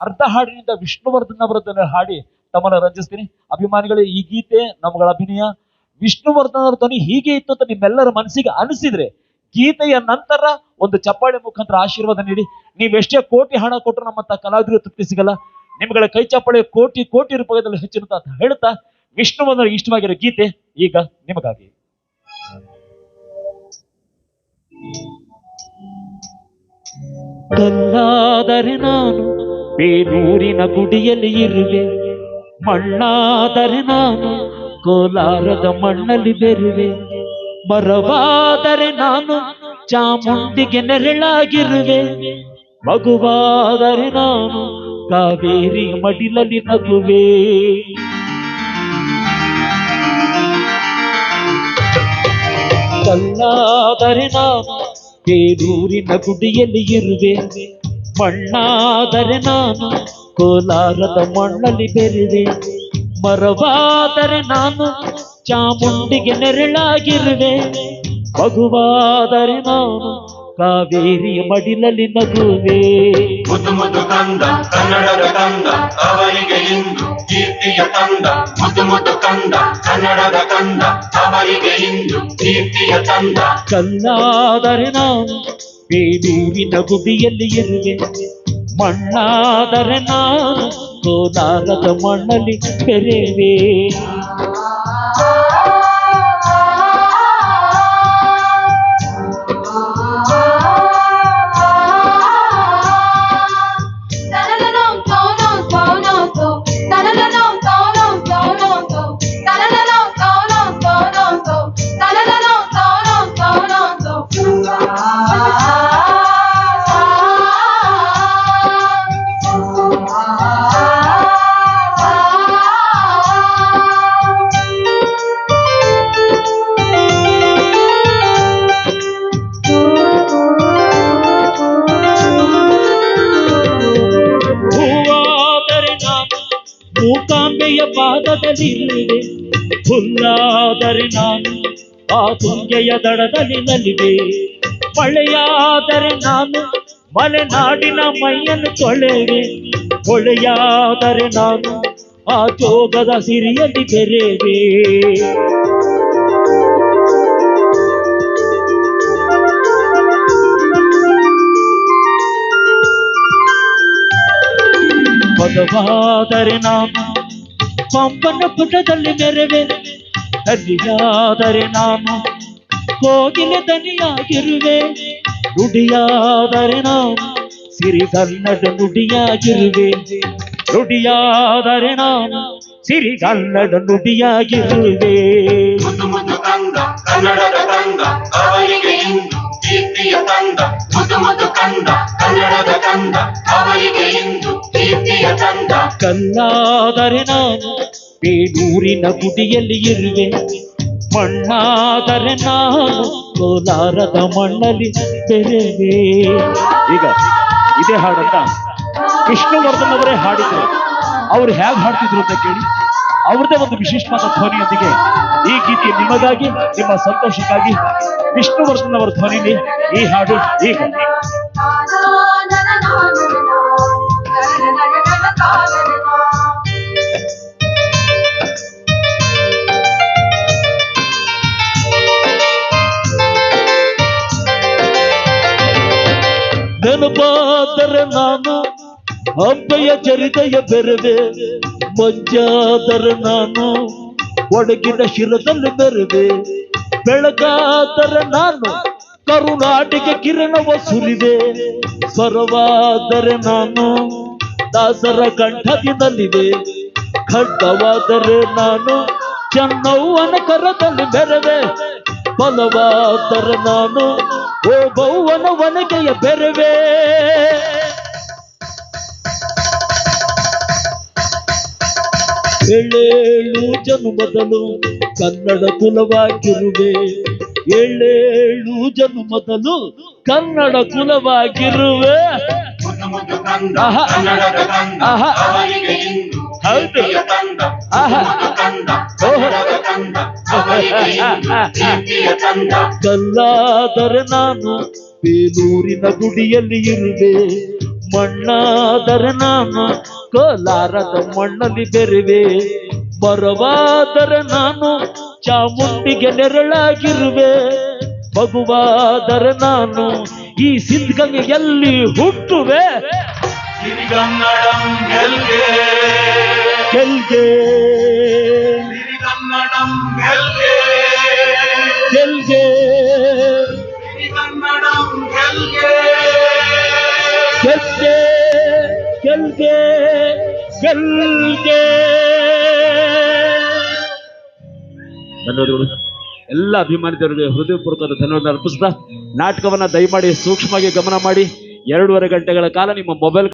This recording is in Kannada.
ಅರ್ಧ ಹಾಡಿನಿಂದ ವಿಷ್ಣುವರ್ಧನ್ ಅವರದನ್ನ ಹಾಡಿ ತಮ್ಮನ್ನ ರಂಜಿಸ್ತೀನಿ. ಅಭಿಮಾನಿಗಳೇ, ಈ ಗೀತೆ ನಮ್ಗಳ ಅಭಿನಯ ವಿಷ್ಣುವರ್ಧನ್ ಅವರ ಧ್ವನಿ ಹೀಗೆ ಇತ್ತು ಅಂತ ನಿಮ್ಮೆಲ್ಲರ ಮನಸ್ಸಿಗೆ ಅನಿಸಿದ್ರೆ ಗೀತೆಯ ನಂತರ ಒಂದು ಚಪ್ಪಾಳೆ ಮುಖಾಂತರ ಆಶೀರ್ವಾದ ನೀಡಿ. ನೀವೆಷ್ಟೇ ಕೋಟಿ ಹಣ ಕೊಟ್ಟರು ನಮ್ಮಂತ ಕಲಾವಿದರಿಗೆ ತೃಪ್ತಿ ಸಿಗಲ್ಲ. ನಿಮ್ಗಳ ಕೈ ಚಪ್ಪಾಳೆ ಕೋಟಿ ಕೋಟಿ ರೂಪಾಯಿದಲ್ಲಿ ಹೆಚ್ಚಿನ ಅಂತ ಹೇಳ್ತಾ ವಿಷ್ಣುವರ್ಧನ್ ಇಷ್ಟವಾಗಿರೋ ಗೀತೆ ಈಗ ನಿಮಗಾಗಿ. ಕಲ್ಲಾದರೆ ನಾನು ಬೇಲೂರಿನ ಗುಡಿಯಲ್ಲಿ ಇರುವೆ, ಮಣ್ಣಾದರೆ ನಾನು ಕೋಲಾರದ ಮಣ್ಣಲ್ಲಿ ಬೆರುವೆ, ಮರವಾದರೆ ನಾನು ಚಾಮುಂಡಿಗೆ ನೆರಳಾಗಿರುವೆ, ಮಗುವಾದರೆ ನಾನು ಕಾವೇರಿ ಮಡಿಲಲ್ಲಿ ನಗುವೆ. ಕಲ್ಲಾದರೆ ನಾನು ಬೇಲೂರಿನ ಗುಡಿಯಲ್ಲಿ ಇರುವೆ, ಮಣ್ಣಾದರೆ ನಾನು ಕೋಲಾರದ ಮಣ್ಣಲ್ಲಿ ಬೆರುವೆ, ಮರವಾದರೆ ನಾನು ಚಾಮುಂಡಿಗೆ ನೆರಳಾಗಿರುವೆ, ಮಗುವಾದರೆ ನಾನು ಕಾವೇರಿಯ ಮಡಿಲಲ್ಲಿ ನಗುವೆ. ಮುದ್ದು ಮುದ್ದು ಕಂದ ಕನ್ನಡದ ಕಂದ ಅವರಿಗೆ ಇಂದು ಕೀರ್ತಿಯ ತಂದ, ಮುದ್ದು ಮುದ್ದು ಕಂದ ಕನ್ನಡದ ಕಂದ ಅವರಿಗೆ ಇಂದು ಕೀರ್ತಿಯ ತಂದ. ಕಲ್ಲಾದರೆ ನಾನು ಬೇಲೂರಿನ ಗುಡಿಯಲ್ಲಿ ಇರುವೆ, ಮಣ್ಣಾದರೆ ನಾನು ಕೋಲಾರದ ಮಣ್ಣಲ್ಲಿ ಬೆರೆವೆ. ಮೂಕಾಂಬೆಯ ಪಾದದಲ್ಲಿರುವೆ, ಹುಲ್ಲಾದರೆ ನಾನು ಆ ತುಂಗೆಯ ದಡದಲ್ಲಿ ನಲಿವೆ, ಮಳೆಯಾದರೆ ನಾನು ಮಲೆನಾಡಿನ ಮೈಯನ್ನು ತೊಳೆವೆ, ಹೊಳೆಯಾದರೆ ನಾನು ಆ ಜೋಗದ ಸಿರಿಯಲ್ಲಿ ಬೆರೆವೆ. ಪದವಾದರೆ ನಾನು ಪಂಪನ ಪುಟದಲ್ಲಿ ಮೆರವೆ, ನದಿಯಾದರೆ ನಾನು ಕೋಗಿಲೆ ದನಿಯಾಗಿರುವೆ, ನುಡಿಯಾದರೆ ನಾನು ಸಿರಿಗನ್ನಡ ನುಡಿಯಾಗಿರುವೆ, ನುಡಿಯಾದರೆ ನಾನು ಸಿರಿಗನ್ನಡ ನುಡಿಯಾಗಿರುವೆ. ಮುದ್ದು ಮುದ್ದು ಕಂದ ಕನ್ನಡದ ಕಂದ ಅವರಿಗೆ ಇಂದು ಕೀರ್ತಿಯ ತಂದ, ಮುದ್ದು ಮುದ್ದು ಕಂದ ಕನ್ನಡದ ಕಂದ ಅವರಿಗೆ ಇಂದು ಕೀರ್ತಿಯ ತಂದ. ಕಲ್ಲಾದರೆ ನಾನು ಬೇಲೂರಿನ ಗುಡಿಯಲ್ಲಿ ಇರುವೆ, ಮಣ್ಣಾದರೆ ನಾನು ಕೋಲಾರದ ಮಣ್ಣಲ್ಲಿ ಬೆರೆವೆ. ಈಗ ಇದೇ ಹಾಡನ್ನ ವಿಷ್ಣುವರ್ಧನ್ ಅವರೇ ಹಾಡಿದ್ರು. ಅವ್ರು ಹೇಗೆ ಹಾಡ್ತಿದ್ರು ಅಂತ ಕೇಳಿ, ಅವ್ರದೇ ಒಂದು ವಿಶಿಷ್ಟವಾದ ಧ್ವನಿಯೊಂದಿಗೆ ಈ ಗೀತೆ ನಿಮಗಾಗಿ, ನಿಮ್ಮ ಸಂತೋಷಕ್ಕಾಗಿ ವಿಷ್ಣುವರ್ಧನ್ ಅವರ ಧ್ವನಿಲಿ ಈ ಹಾಡು ಈಗ. ನೆನಪಾದರೆ ನಾನು ಹಬ್ಬೆಯ ಚರಿತೆಯ ಬೆರವೆ, ಮಂಜಾದರೆ ನಾನು ಒಡಗಿನ ಶಿರದಲ್ಲಿ ಬೆರವೆ, ಬೆಳಗಾದರೆ ನಾನು ಕರುನಾಡಿಗೆ ಕಿರಣವ ಸುರಿವೆ, ಸ್ವರವಾದರೆ ನಾನು ದಾಸರ ಕಂಠದಿಂದಲಿವೆ, ಖಡ್ಗವಾದರೆ ನಾನು ಚೆನ್ನವ್ವನ ಕರದಲ್ಲಿ ಬೆರವೆ, ಬಲವಾದರೆ ನಾನು ಓ ಬೌವನ ವನಗೆಯ ಬೆರವೆ. ಏಳೇಳು ಜನುಮದಲು ಕನ್ನಡ ಕುಲವಾಗಿರುವೆ, ಏಳೇಳು ಜನುಮದಲು ಕನ್ನಡ ಕುಲವಾಗಿರುವೆ. ಹೌದು, ಕಲ್ಲಾದರೆ ನಾನು ಬೇಲೂರಿನ ಗುಡಿಯಲ್ಲಿ ಇರುವೆ, ಮಣ್ಣಾದರೆ ನಾನು ಕೋಲಾರದ ಮಣ್ಣಲ್ಲಿ ಬೆರುವೆ, ಮರವಾದರೆ ನಾನು ಚಾಮುಂಡಿಗೆ ನೆರಳಾಗಿರುವೆ, ಮಗುವಾದರೆ ನಾನು ಈ ಸಿದ್ಧಗಂಗೆಯಲ್ಲಿ ಹುಟ್ಟುವೆ. ಸಿರಿಗನ್ನಡಂ ಗೆಲ್ಗೆ, ಗೆಲ್ಗೆ ಸಿರಿಗನ್ನಡಂ ಗೆಲ್ಗೆ, ಗೆಲ್ಗೆ ಸಿರಿಗನ್ನಡಂ ಗೆಲ್ಗೆ. ಗೆಲ್ಗೆ ಗೆಲ್ಗೆ ಗೆಲ್ಗೆ. ಧನ್ಯವಾದಗಳು. ಎಲ್ಲ ಅಭಿಮಾನಿದವರಿಗೆ ಹೃದಯಪೂರ್ವಕವಾದ ಧನ್ಯವಾದ ಅರ್ಪಿಸ್ತಾ ನಾಟಕವನ್ನ ದಯಮಾಡಿ ಸೂಕ್ಷ್ಮವಾಗಿ ಗಮನ ಮಾಡಿ 2.5 ಗಂಟೆಗಳ ಕಾಲ ನಿಮ್ಮ ಮೊಬೈಲ್